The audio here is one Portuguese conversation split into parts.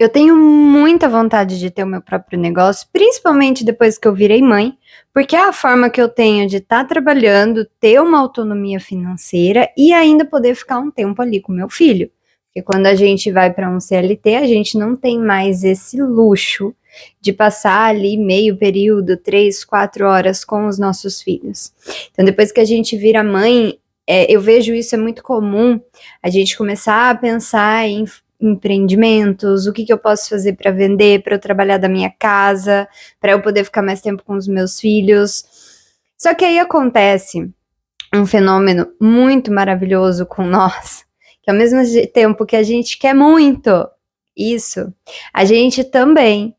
Eu tenho muita vontade de ter o meu próprio negócio, principalmente depois que eu virei mãe, porque é a forma que eu tenho de estar trabalhando, ter uma autonomia financeira e ainda poder ficar um tempo ali com meu filho. Porque quando a gente vai para um CLT, a gente não tem mais esse luxo de passar ali meio período, 3, 4 horas com os nossos filhos. Então, depois que a gente vira mãe, eu vejo isso é muito comum, a gente começar a pensar em empreendimentos, o que eu posso fazer para vender, para eu trabalhar da minha casa, para eu poder ficar mais tempo com os meus filhos. Só que aí acontece um fenômeno muito maravilhoso com nós, que ao mesmo tempo que a gente quer muito isso, a gente também,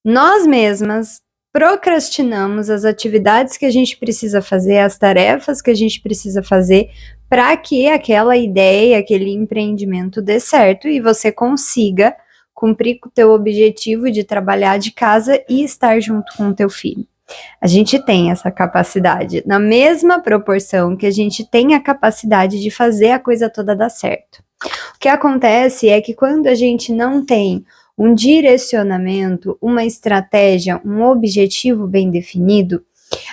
nós mesmas, procrastinamos as atividades que a gente precisa fazer, as tarefas que a gente precisa fazer para que aquela ideia, aquele empreendimento dê certo e você consiga cumprir com o teu objetivo de trabalhar de casa e estar junto com o teu filho. A gente tem essa capacidade, na mesma proporção que a gente tem a capacidade de fazer a coisa toda dar certo. O que acontece é que quando a gente não tem um direcionamento, uma estratégia, um objetivo bem definido,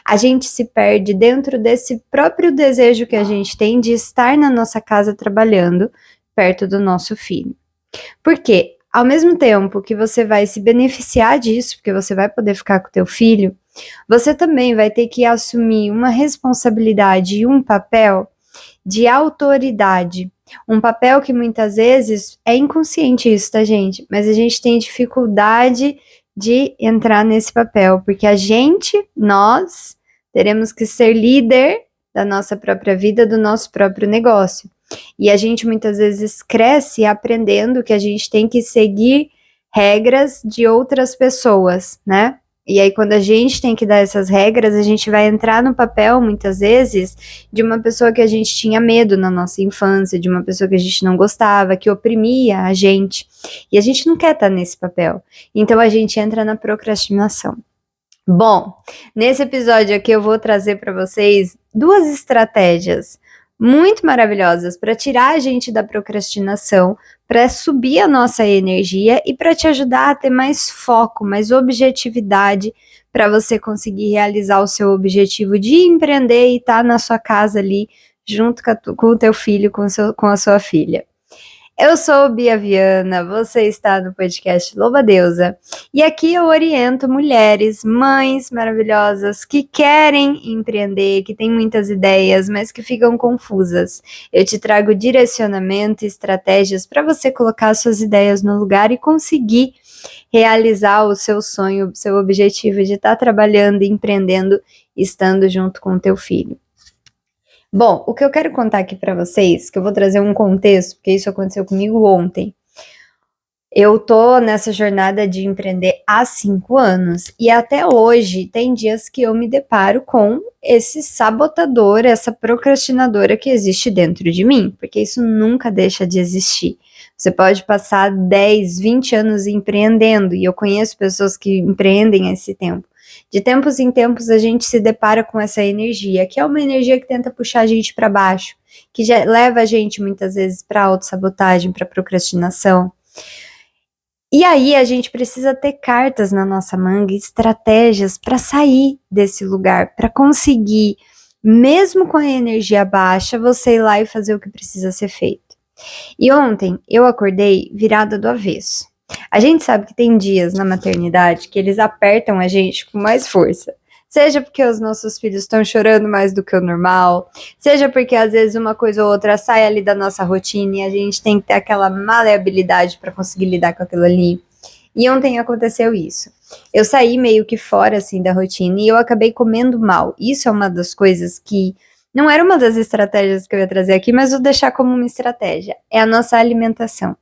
a gente se perde dentro desse próprio desejo que a gente tem de estar na nossa casa trabalhando perto do nosso filho. Porque ao mesmo tempo que você vai se beneficiar disso, porque você vai poder ficar com o teu filho, você também vai ter que assumir uma responsabilidade e um papel de autoridade. Um papel que muitas vezes é inconsciente isso, tá, gente? Mas a gente tem dificuldade de entrar nesse papel, porque nós, teremos que ser líder da nossa própria vida, do nosso próprio negócio. E a gente muitas vezes cresce aprendendo que a gente tem que seguir regras de outras pessoas, né? E aí, quando a gente tem que dar essas regras, a gente vai entrar no papel, muitas vezes, de uma pessoa que a gente tinha medo na nossa infância, de uma pessoa que a gente não gostava, que oprimia a gente. E a gente não quer estar nesse papel. Então, a gente entra na procrastinação. Bom, nesse episódio aqui eu vou trazer para vocês 2 estratégias muito maravilhosas para tirar a gente da procrastinação, para subir a nossa energia e para te ajudar a ter mais foco, mais objetividade para você conseguir realizar o seu objetivo de empreender e estar na sua casa ali junto com o teu filho, com a sua filha. Eu sou Bia Viana, você está no podcast Louva a Deusa, e aqui eu oriento mulheres, mães maravilhosas que querem empreender, que têm muitas ideias, mas que ficam confusas. Eu te trago direcionamento e estratégias para você colocar suas ideias no lugar e conseguir realizar o seu sonho, o seu objetivo de estar trabalhando e empreendendo, estando junto com o teu filho. Bom, o que eu quero contar aqui para vocês, que eu vou trazer um contexto, porque isso aconteceu comigo ontem. Eu tô nessa jornada de empreender há 5 anos e até hoje tem dias que eu me deparo com esse sabotador, essa procrastinadora que existe dentro de mim, porque isso nunca deixa de existir. Você pode passar 10, 20 anos empreendendo e eu conheço pessoas que empreendem esse tempo. De tempos em tempos a gente se depara com essa energia, que é uma energia que tenta puxar a gente para baixo, que já leva a gente muitas vezes para autossabotagem, para procrastinação. E aí a gente precisa ter cartas na nossa manga, estratégias para sair desse lugar, para conseguir, mesmo com a energia baixa, você ir lá e fazer o que precisa ser feito. E ontem eu acordei virada do avesso. A gente sabe que tem dias na maternidade que eles apertam a gente com mais força. Seja porque os nossos filhos estão chorando mais do que o normal, seja porque às vezes uma coisa ou outra sai ali da nossa rotina e a gente tem que ter aquela maleabilidade para conseguir lidar com aquilo ali. E ontem aconteceu isso. Eu saí meio que fora assim da rotina e eu acabei comendo mal. Isso é uma das coisas que não era uma das estratégias que eu ia trazer aqui, mas vou deixar como uma estratégia. É a nossa alimentação.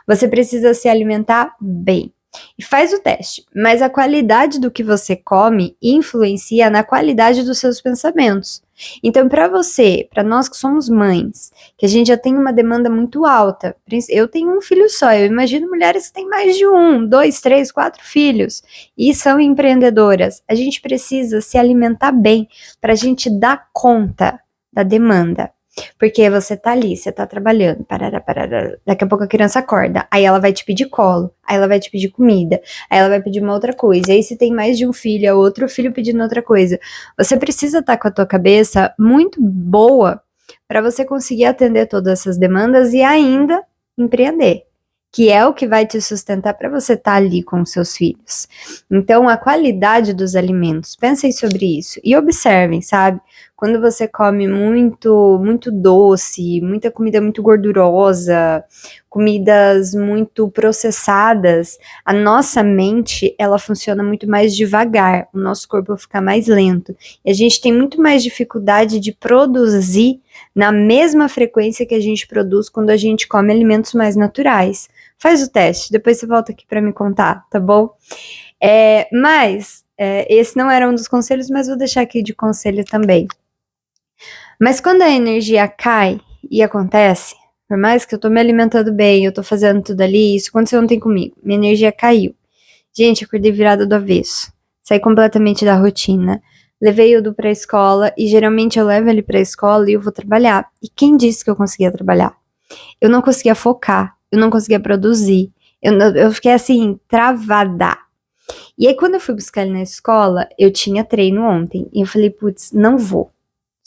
Você precisa se alimentar bem. E faz o teste, mas a qualidade do que você come influencia na qualidade dos seus pensamentos. Então, para você, para nós que somos mães, que a gente já tem uma demanda muito alta, eu tenho um filho só, eu imagino mulheres que têm mais de 1, 2, 3, 4 filhos e são empreendedoras. A gente precisa se alimentar bem para a gente dar conta da demanda. Porque você tá ali, você tá trabalhando, parará, parará, daqui a pouco a criança acorda, aí ela vai te pedir colo, aí ela vai te pedir comida, aí ela vai pedir uma outra coisa, aí se tem mais de um filho, é outro filho pedindo outra coisa. Você precisa estar com a tua cabeça muito boa para você conseguir atender todas essas demandas e ainda empreender, que é o que vai te sustentar para você estar ali com os seus filhos. Então, a qualidade dos alimentos, pensem sobre isso e observem, sabe? Quando você come muito doce, muita comida muito gordurosa, comidas muito processadas, a nossa mente, ela funciona muito mais devagar, o nosso corpo fica mais lento, e a gente tem muito mais dificuldade de produzir na mesma frequência que a gente produz quando a gente come alimentos mais naturais. Faz o teste, depois você volta aqui para me contar, tá bom? Esse não era um dos conselhos, mas vou deixar aqui de conselho também. Mas quando a energia cai, e acontece, por mais que eu tô me alimentando bem, eu tô fazendo tudo ali, isso aconteceu ontem comigo, minha energia caiu. Gente, eu acordei virada do avesso, saí completamente da rotina, levei o Du pra escola, e geralmente eu levo ele pra escola e eu vou trabalhar. E quem disse que eu conseguia trabalhar? Eu não conseguia focar, eu não conseguia produzir, eu fiquei assim, travada. E aí quando eu fui buscar ele na escola, eu tinha treino ontem, e eu falei, putz, não vou.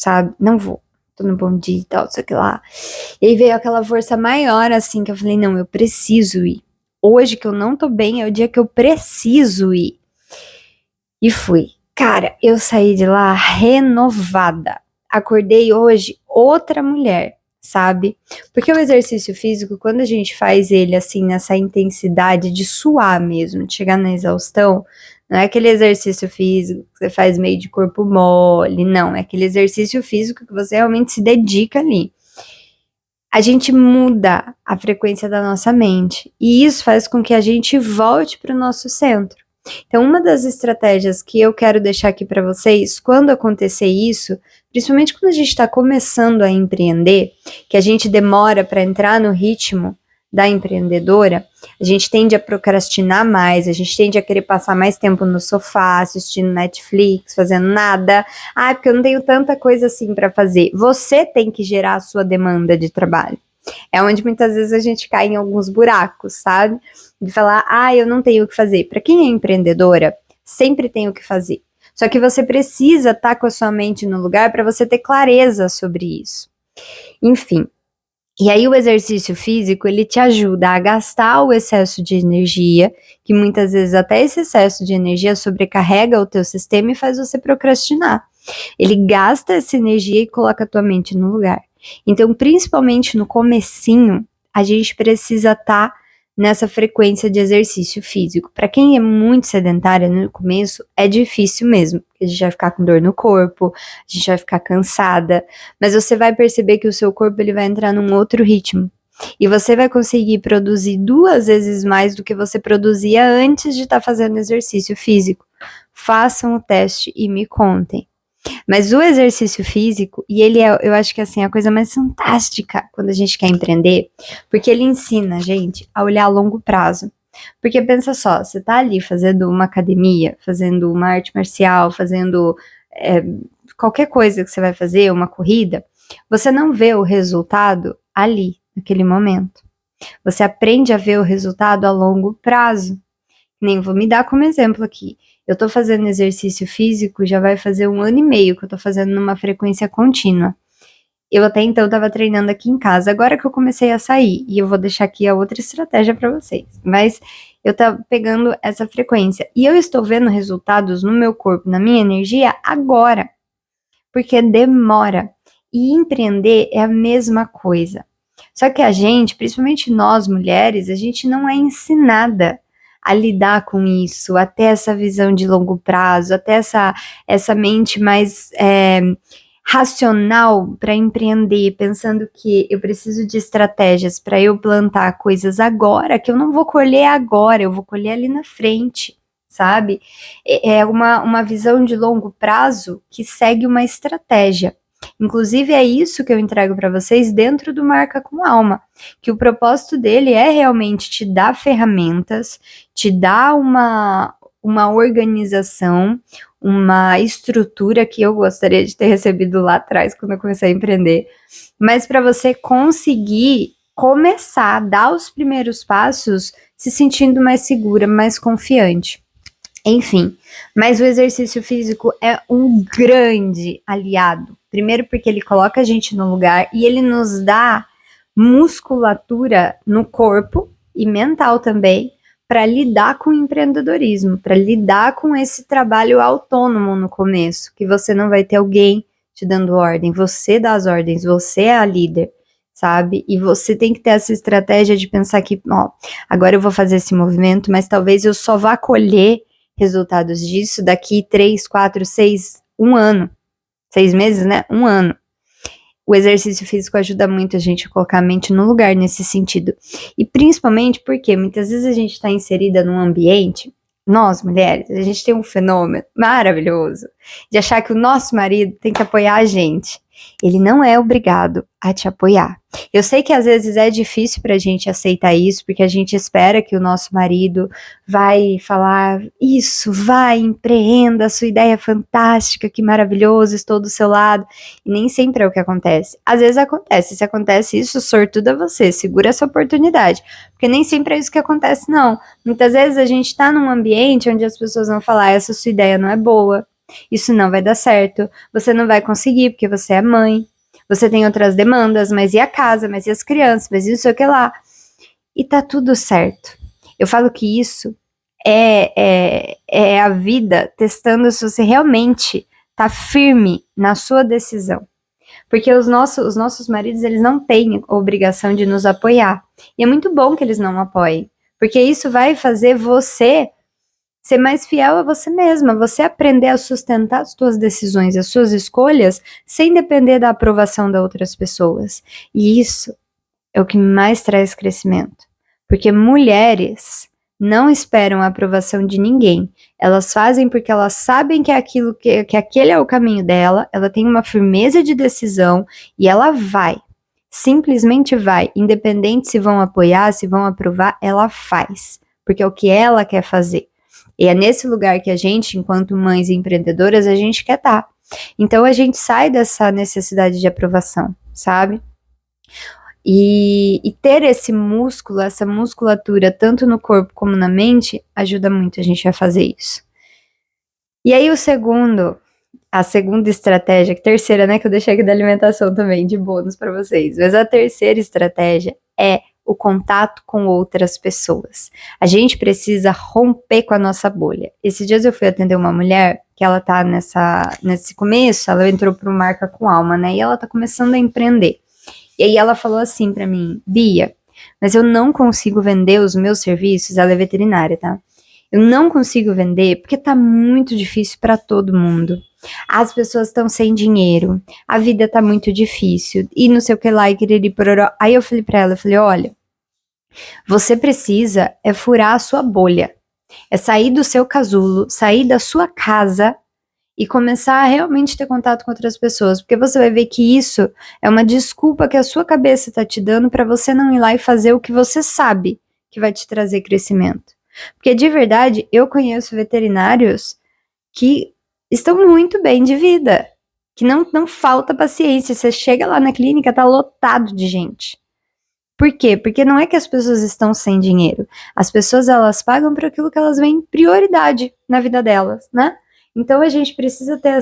Sabe? Não vou. Tô no bom dia e tal, sei lá. E aí veio aquela força maior, assim, que eu falei, não, eu preciso ir. Hoje que eu não tô bem, é o dia que eu preciso ir. E fui. Cara, eu saí de lá renovada. Acordei hoje outra mulher, sabe? Porque o exercício físico, quando a gente faz ele, assim, nessa intensidade de suar mesmo, de chegar na exaustão, não é aquele exercício físico que você faz meio de corpo mole, não. É aquele exercício físico que você realmente se dedica ali. A gente muda a frequência da nossa mente. E isso faz com que a gente volte para o nosso centro. Então, uma das estratégias que eu quero deixar aqui para vocês, quando acontecer isso, principalmente quando a gente está começando a empreender, que a gente demora para entrar no ritmo da empreendedora, a gente tende a procrastinar mais, a gente tende a querer passar mais tempo no sofá, assistindo Netflix, fazendo nada. Ah, porque eu não tenho tanta coisa assim para fazer. Você tem que gerar a sua demanda de trabalho. É onde muitas vezes a gente cai em alguns buracos, sabe? De falar, eu não tenho o que fazer. Para quem é empreendedora, sempre tem o que fazer. Só que você precisa estar com a sua mente no lugar para você ter clareza sobre isso. Enfim. E aí o exercício físico, ele te ajuda a gastar o excesso de energia, que muitas vezes até esse excesso de energia sobrecarrega o teu sistema e faz você procrastinar. Ele gasta essa energia e coloca a tua mente no lugar. Então, principalmente no comecinho, a gente precisa estar nessa frequência de exercício físico. Para quem é muito sedentária no começo, é difícil mesmo, porque a gente vai ficar com dor no corpo, a gente vai ficar cansada, mas você vai perceber que o seu corpo ele vai entrar num outro ritmo. E você vai conseguir produzir 2 vezes mais do que você produzia antes de estar fazendo exercício físico. Façam o teste e me contem. Mas o exercício físico, e ele é, eu acho que assim, a coisa mais fantástica quando a gente quer empreender, porque ele ensina a gente a olhar a longo prazo. Porque pensa só, você tá ali fazendo uma academia, fazendo uma arte marcial, fazendo qualquer coisa que você vai fazer, uma corrida, você não vê o resultado ali, naquele momento. Você aprende a ver o resultado a longo prazo. Nem vou me dar como exemplo aqui. Eu tô fazendo exercício físico, já vai fazer 1 ano e meio que eu tô fazendo numa frequência contínua. Eu até então tava treinando aqui em casa, agora que eu comecei a sair, e eu vou deixar aqui a outra estratégia para vocês. Mas eu tava pegando essa frequência, e eu estou vendo resultados no meu corpo, na minha energia, agora. Porque demora. E empreender é a mesma coisa. Só que a gente, principalmente nós mulheres, a gente não é ensinada a lidar com isso, até essa visão de longo prazo, até essa mente mais racional para empreender, pensando que eu preciso de estratégias para eu plantar coisas agora, que eu não vou colher agora, eu vou colher ali na frente, sabe? É uma visão de longo prazo que segue uma estratégia. Inclusive é isso que eu entrego para vocês dentro do Marca com Alma, que o propósito dele é realmente te dar ferramentas, te dar uma organização, uma estrutura que eu gostaria de ter recebido lá atrás, quando eu comecei a empreender, mas para você conseguir começar a dar os primeiros passos se sentindo mais segura, mais confiante. Enfim, mas o exercício físico é um grande aliado. Primeiro porque ele coloca a gente no lugar e ele nos dá musculatura no corpo e mental também para lidar com o empreendedorismo, para lidar com esse trabalho autônomo no começo, que você não vai ter alguém te dando ordem, você dá as ordens, você é a líder, sabe? E você tem que ter essa estratégia de pensar que, ó, agora eu vou fazer esse movimento, mas talvez eu só vá colher resultados disso daqui 3, 4, 6, um ano. 6 meses, né? Um ano. O exercício físico ajuda muito a gente a colocar a mente no lugar nesse sentido. E principalmente porque muitas vezes a gente está inserida num ambiente, nós mulheres, a gente tem um fenômeno maravilhoso de achar que o nosso marido tem que apoiar a gente. Ele não é obrigado a te apoiar. Eu sei que às vezes é difícil pra gente aceitar isso, porque a gente espera que o nosso marido vai falar isso, vai, empreenda, a sua ideia é fantástica, que maravilhoso, estou do seu lado. E nem sempre é o que acontece. Às vezes acontece, se acontece isso, sortudo é você, segura essa oportunidade. Porque nem sempre é isso que acontece, não. Muitas vezes a gente tá num ambiente onde as pessoas vão falar, essa sua ideia não é boa, isso não vai dar certo, você não vai conseguir porque você é mãe, você tem outras demandas, mas e a casa, mas e as crianças, mas isso, o que lá. E tá tudo certo. Eu falo que isso é a vida testando se você realmente tá firme na sua decisão. Porque os nossos maridos, eles não têm obrigação de nos apoiar. E é muito bom que eles não apoiem, porque isso vai fazer você ser mais fiel a você mesma, você aprender a sustentar as suas decisões, as suas escolhas, sem depender da aprovação de outras pessoas. E isso é o que mais traz crescimento. Porque mulheres não esperam a aprovação de ninguém. Elas fazem porque elas sabem que é aquilo que aquele é o caminho dela, ela tem uma firmeza de decisão e ela vai. Simplesmente vai, independente se vão apoiar, se vão aprovar, ela faz, porque é o que ela quer fazer. E é nesse lugar que a gente, enquanto mães empreendedoras, a gente quer estar. Então a gente sai dessa necessidade de aprovação, sabe? E ter esse músculo, essa musculatura, tanto no corpo como na mente, ajuda muito a gente a fazer isso. E aí a segunda estratégia, terceira, né, que eu deixei aqui da alimentação também, de bônus para vocês. Mas a terceira estratégia é o contato com outras pessoas. A gente precisa romper com a nossa bolha. Esses dias eu fui atender uma mulher que ela tá nesse começo, ela entrou para o Marca com Alma, né, e ela tá começando a empreender. E aí ela falou assim para mim, Bia, mas eu não consigo vender os meus serviços, ela é veterinária, tá? Eu não consigo vender porque tá muito difícil para todo mundo. As pessoas estão sem dinheiro, a vida tá muito difícil, e não sei o que lá, e querer pororó. Aí eu falei pra ela, olha, você precisa furar a sua bolha, é sair do seu casulo, sair da sua casa e começar a realmente ter contato com outras pessoas, porque você vai ver que isso é uma desculpa que a sua cabeça tá te dando para você não ir lá e fazer o que você sabe que vai te trazer crescimento. Porque de verdade, eu conheço veterinários que estão muito bem de vida, que não falta paciência, você chega lá na clínica, tá lotado de gente. Por quê? Porque não é que as pessoas estão sem dinheiro, as pessoas elas pagam por aquilo que elas veem prioridade na vida delas, né? Então a gente precisa ter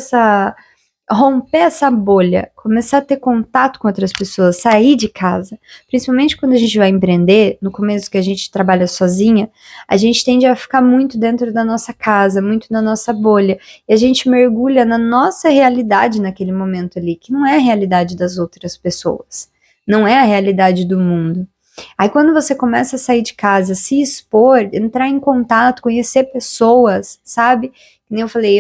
romper essa bolha, começar a ter contato com outras pessoas, sair de casa, principalmente quando a gente vai empreender, no começo que a gente trabalha sozinha, a gente tende a ficar muito dentro da nossa casa, muito na nossa bolha, e a gente mergulha na nossa realidade naquele momento ali, que não é a realidade das outras pessoas, não é a realidade do mundo. Aí quando você começa a sair de casa, se expor, entrar em contato, conhecer pessoas, sabe? Como eu falei,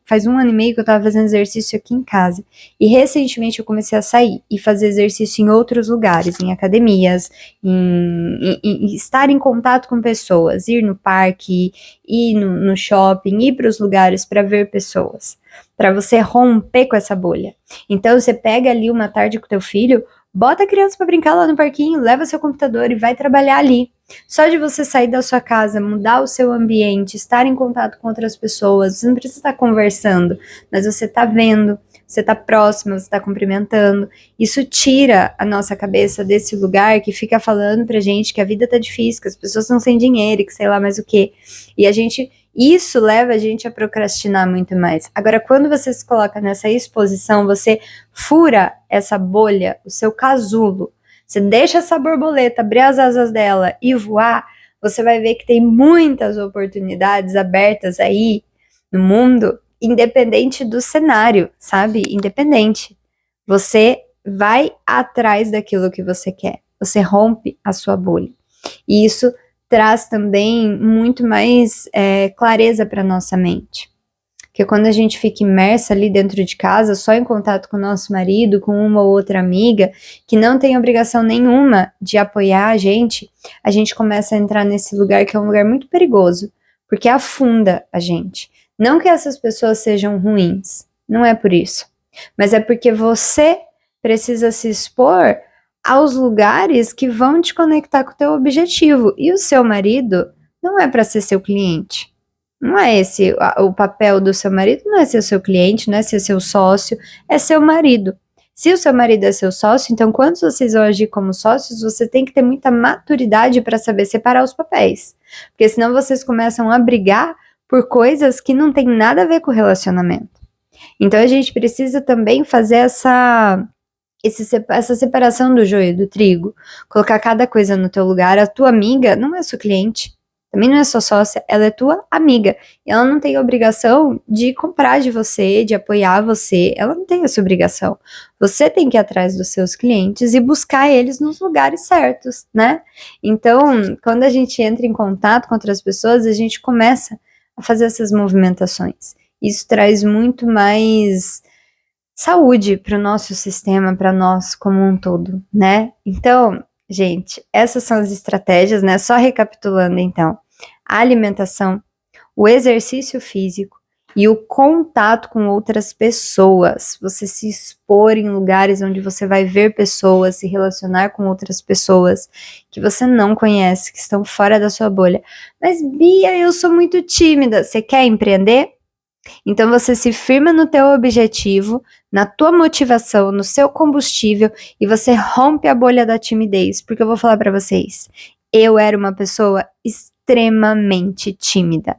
faz 1 ano e meio que eu tava fazendo exercício aqui em casa. E recentemente eu comecei a sair e fazer exercício em outros lugares, em academias, em estar em contato com pessoas, ir no parque, ir no shopping, ir para os lugares para ver pessoas, para você romper com essa bolha. Então você pega ali uma tarde com teu filho, bota a criança para brincar lá no parquinho, leva seu computador e vai trabalhar ali. Só de você sair da sua casa, mudar o seu ambiente, estar em contato com outras pessoas, você não precisa estar conversando, mas você está vendo, você está próximo, você está cumprimentando. Isso tira a nossa cabeça desse lugar que fica falando pra gente que a vida tá difícil, que as pessoas estão sem dinheiro, que sei lá mais o quê. E isso leva a gente a procrastinar muito mais. Agora, quando você se coloca nessa exposição, você fura essa bolha, o seu casulo, você deixa essa borboleta abrir as asas dela e voar, você vai ver que tem muitas oportunidades abertas aí no mundo, independente do cenário, sabe? Independente. Você vai atrás daquilo que você quer. Você rompe a sua bolha. E isso traz também muito mais clareza para nossa mente. Porque quando a gente fica imersa ali dentro de casa, só em contato com o nosso marido, com uma ou outra amiga, que não tem obrigação nenhuma de apoiar a gente começa a entrar nesse lugar que é um lugar muito perigoso, porque afunda a gente. Não que essas pessoas sejam ruins, não é por isso, mas é porque você precisa se expor aos lugares que vão te conectar com o teu objetivo, e o seu marido não é para ser seu cliente. Não é esse o papel do seu marido, não é ser seu cliente, não é ser seu sócio, é seu marido. Se o seu marido é seu sócio, então quando vocês vão agir como sócios, você tem que ter muita maturidade para saber separar os papéis. Porque senão vocês começam a brigar por coisas que não tem nada a ver com o relacionamento. Então a gente precisa também fazer essa separação do joio e do trigo, colocar cada coisa no teu lugar. A tua amiga não é sua cliente, também não é sua sócia, ela é tua amiga. E ela não tem a obrigação de comprar de você, de apoiar você, ela não tem essa obrigação. Você tem que ir atrás dos seus clientes e buscar eles nos lugares certos, né? Então, quando a gente entra em contato com outras pessoas, a gente começa a fazer essas movimentações. Isso traz muito mais saúde para o nosso sistema, para nós como um todo, né? Então, gente, essas são as estratégias, né? Só recapitulando então, a alimentação, o exercício físico e o contato com outras pessoas, você se expor em lugares onde você vai ver pessoas, se relacionar com outras pessoas que você não conhece, que estão fora da sua bolha. Mas Bia, eu sou muito tímida, você quer empreender? Então você se firma no teu objetivo, na tua motivação, no seu combustível e você rompe a bolha da timidez, porque eu vou falar pra vocês, eu era uma pessoa extremamente tímida.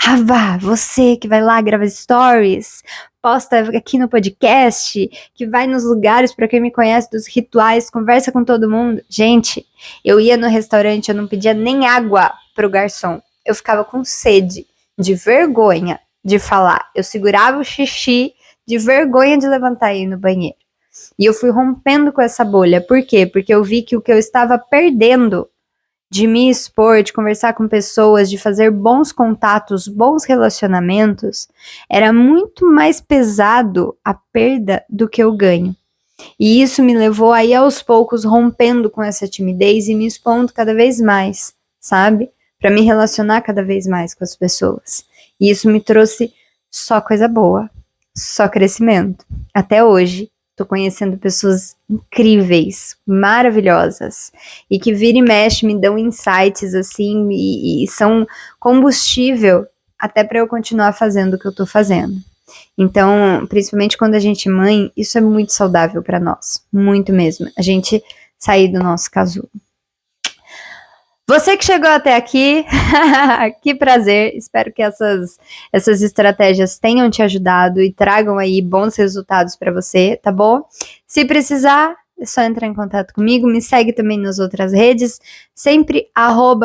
Ah, vá, você que vai lá, grava stories, posta aqui no podcast, que vai nos lugares, pra quem me conhece, dos rituais, conversa com todo mundo. Gente, eu ia no restaurante, eu não pedia nem água pro garçom, eu ficava com sede, de vergonha de falar. Eu segurava o xixi de vergonha de levantar e ir no banheiro. E eu fui rompendo com essa bolha. Por quê? Porque eu vi que o que eu estava perdendo de me expor, de conversar com pessoas, de fazer bons contatos, bons relacionamentos, era muito mais pesado a perda do que o ganho. E isso me levou aí aos poucos rompendo com essa timidez e me expondo cada vez mais, sabe? Para me relacionar cada vez mais com as pessoas. E isso me trouxe só coisa boa, só crescimento. Até hoje, tô conhecendo pessoas incríveis, maravilhosas, e que vira e mexe me dão insights assim, e são combustível até para eu continuar fazendo o que eu tô fazendo. Então, principalmente quando a gente é mãe, isso é muito saudável para nós, muito mesmo. A gente sair do nosso casulo. Você que chegou até aqui, que prazer, espero que essas estratégias tenham te ajudado e tragam aí bons resultados para você, tá bom? Se precisar, é só entrar em contato comigo, me segue também nas outras redes, sempre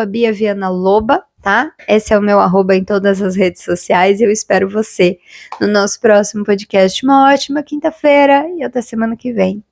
@BiaVianaLoba, tá? Esse é o meu @ em todas as redes sociais e eu espero você no nosso próximo podcast. Uma ótima quinta-feira e até semana que vem.